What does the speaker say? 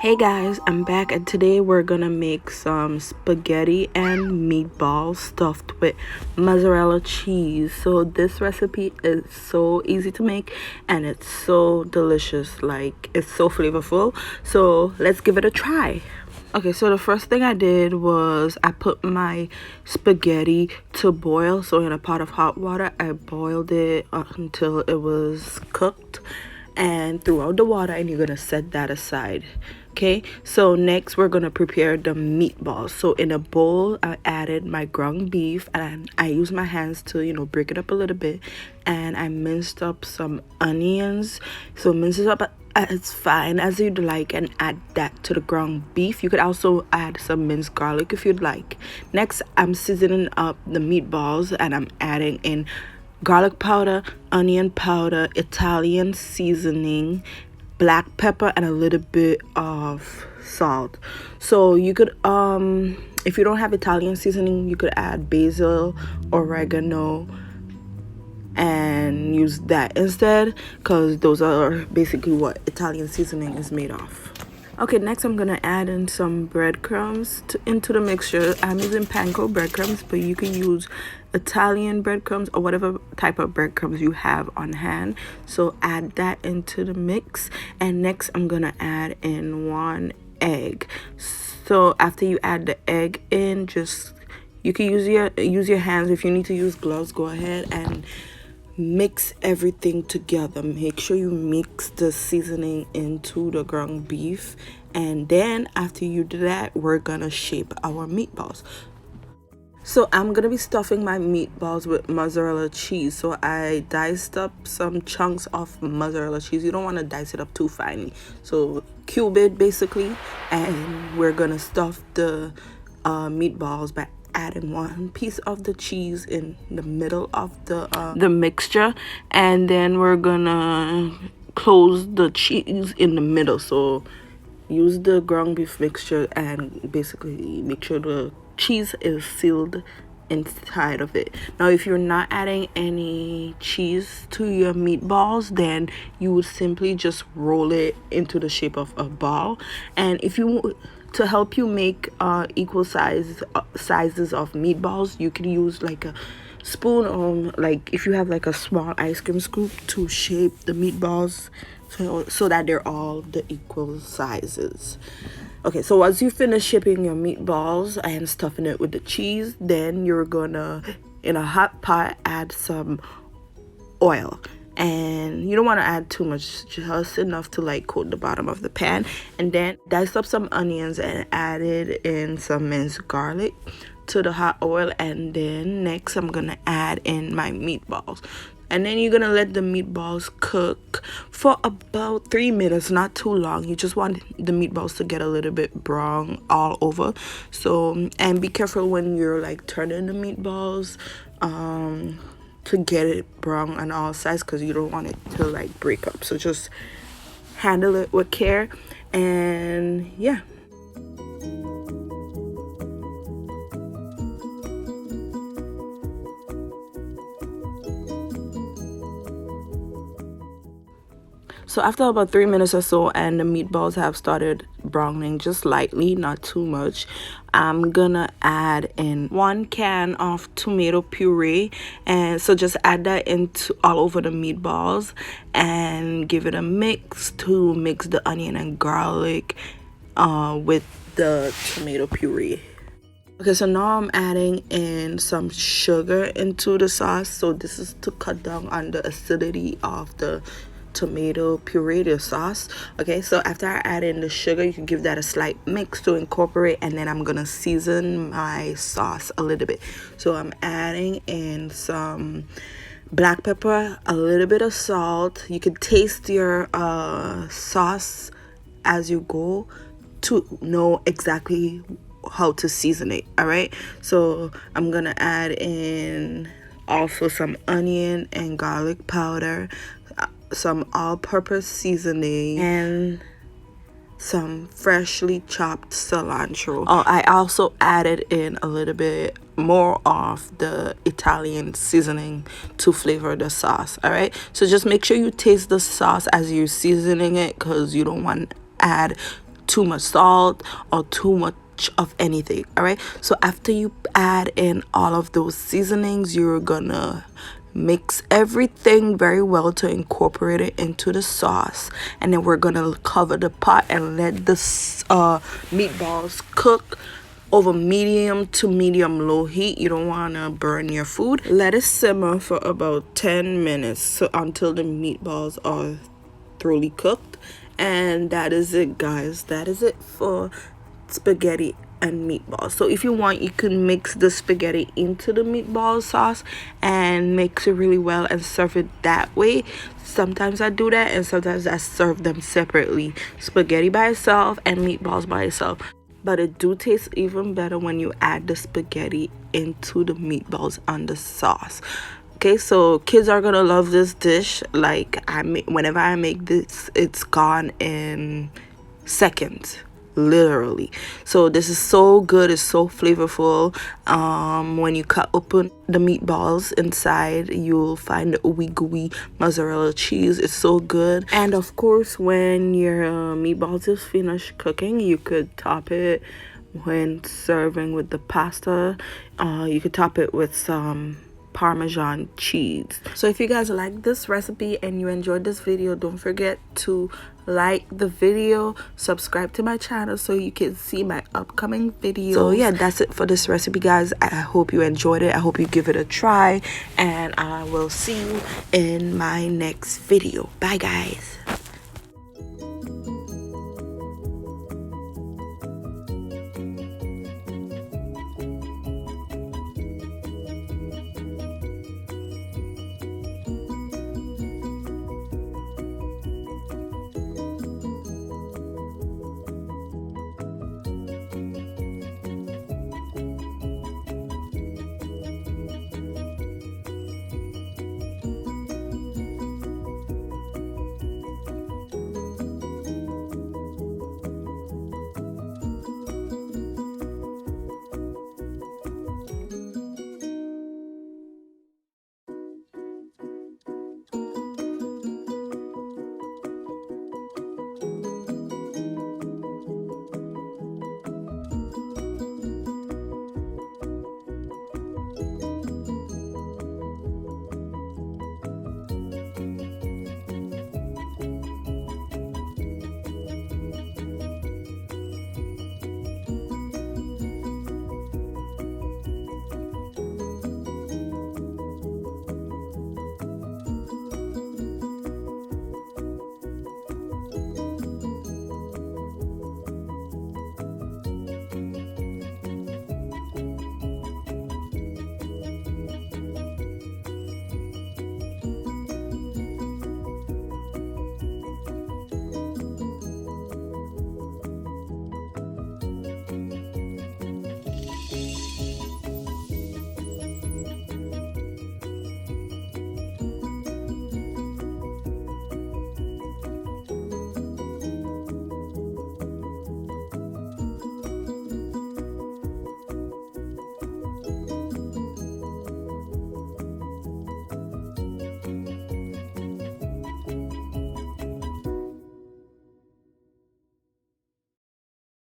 Hey guys, I'm back and today we're gonna make some spaghetti and meatballs stuffed with mozzarella cheese. So this recipe is so easy to make and it's so delicious, like it's so flavorful. So let's give it a try. Okay, so the first thing I did was I put my spaghetti to boil. So in a pot of hot water, I boiled it until it was cooked and threw out the water, and you're gonna set that aside. Okay, so next we're gonna prepare the meatballs. So in a bowl, I added my ground beef and I used my hands to break it up a little bit, and I minced up some onions. So mince it up as fine as you'd like and add that to the ground beef. You could also add some minced garlic if you'd like. Next, I'm seasoning up the meatballs and I'm adding in garlic powder, onion powder, Italian seasoning, black pepper, and a little bit of salt. So you could if you don't have Italian seasoning, you could add basil, oregano, and use that instead, because those are basically what Italian seasoning is made of. Okay, next I'm gonna add in some breadcrumbs into the mixture. I'm using panko breadcrumbs, but you can use Italian breadcrumbs or whatever type of breadcrumbs you have on hand. So add that into the mix, and next I'm gonna add in 1 egg. So after you add the egg in, you can use your hands. If you need to use gloves, go ahead and mix everything together. Make sure you mix the seasoning into the ground beef, and then after you do that, we're gonna shape our meatballs. So I'm gonna be stuffing my meatballs with mozzarella cheese. So I diced up some chunks of mozzarella cheese. You don't want to dice it up too finely, so cube it basically, and we're gonna stuff the meatballs by adding 1 piece of the cheese in the middle of the mixture, and then we're gonna close the cheese in the middle. So use the ground beef mixture and basically make sure the cheese is sealed inside of it. Now if you're not adding any cheese to your meatballs, then you would simply just roll it into the shape of a ball. And if you to help you make equal sizes of meatballs, you can use like a spoon, or like if you have like a small ice cream scoop, to shape the meatballs so that they're all the equal sizes. Okay, so once you finish shaping your meatballs and stuffing it with the cheese, then you're gonna, in a hot pot, add some oil. And you don't want to add too much, just enough to like coat the bottom of the pan. And then dice up some onions and added in some minced garlic to the hot oil. And then next I'm gonna add in my meatballs, and then you're gonna let the meatballs cook for about 3 minutes, not too long. You just want the meatballs to get a little bit brown all over. So, and be careful when you're like turning the meatballs to get it brown on all sides, because you don't want it to like break up. So just handle it with care, and yeah. So after about 3 minutes or so, and the meatballs have started browning just lightly, not too much, I'm gonna add in 1 can of tomato puree. And so just add that into all over the meatballs and give it a mix to mix the onion and garlic with the tomato puree. Okay, so now I'm adding in some sugar into the sauce. So this is to cut down on the acidity of the tomato puree, the sauce. Okay, so after I add in the sugar, you can give that a slight mix to incorporate, and then I'm gonna season my sauce a little bit. So I'm adding in some black pepper, a little bit of salt. You can taste your sauce as you go to know exactly how to season it. All right, so I'm gonna add in also some onion and garlic powder, some all-purpose seasoning, and some freshly chopped cilantro. Oh, I also added in a little bit more of the Italian seasoning to flavor the sauce. All right, so just make sure you taste the sauce as you're seasoning it, because you don't want to add too much salt or too much of anything. All right, so after you add in all of those seasonings, you're gonna mix everything very well to incorporate it into the sauce, and then we're gonna cover the pot and let the meatballs cook over medium to medium low heat. You don't want to burn your food. Let it simmer for about 10 minutes, so until the meatballs are thoroughly cooked. And that is it, guys. That is it for spaghetti and meatballs. So if you want, you can mix the spaghetti into the meatball sauce and mix it really well and serve it that way. Sometimes I do that, and sometimes I serve them separately, spaghetti by itself and meatballs by itself. But it do taste even better when you add the spaghetti into the meatballs on the sauce. Okay, so kids are gonna love this dish. Like, whenever I make this, it's gone in seconds, literally. So this is so good. It's so flavorful. When you cut open the meatballs, inside you'll find the ooey gooey mozzarella cheese. It's so good. And of course, when your meatballs is finished cooking, you could top it when serving with the pasta. You could top it with some Parmesan cheese. So if you guys like this recipe and you enjoyed this video, don't forget to like the video, subscribe to my channel so you can see my upcoming videos. So yeah, that's it for this recipe, guys. I hope you enjoyed it. I hope you give it a try, and I will see you in my next video. Bye, guys.